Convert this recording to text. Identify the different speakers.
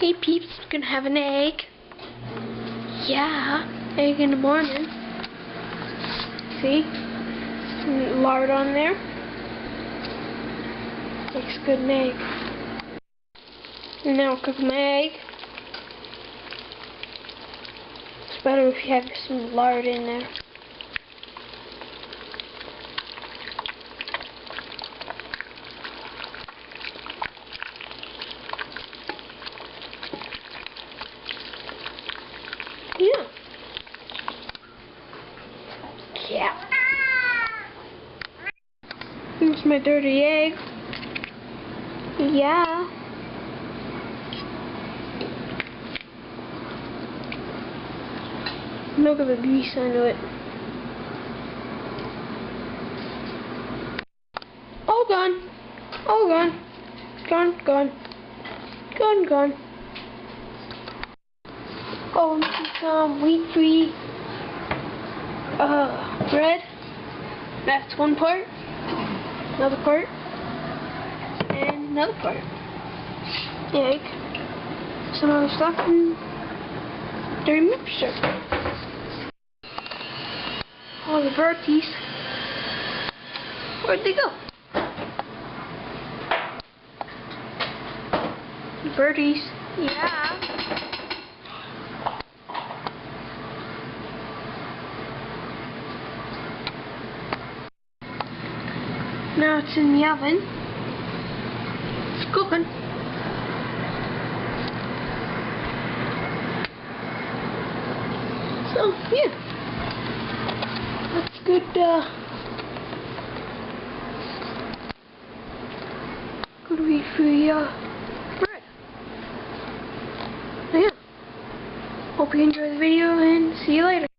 Speaker 1: Hey peeps, gonna have an egg. Yeah, egg in the morning. See? Lard on there. Makes good an egg. And now I'll cook my egg. It's better if you have some lard in there. Yeah. Yeah. Here's my dirty egg. Yeah. Look at the grease under it. All gone. All gone. Gone, gone. Gone, gone. Oh, and some wheat-free bread. That's one part. Another part. And another part. Egg. Some other stuff. And dirty mixture. All the birdies. Where'd they go? The birdies. Yeah. Now it's in the oven. It's cooking. So, yeah. That's good, good wheat-free, bread. So, yeah. Hope you enjoyed the video and see you later.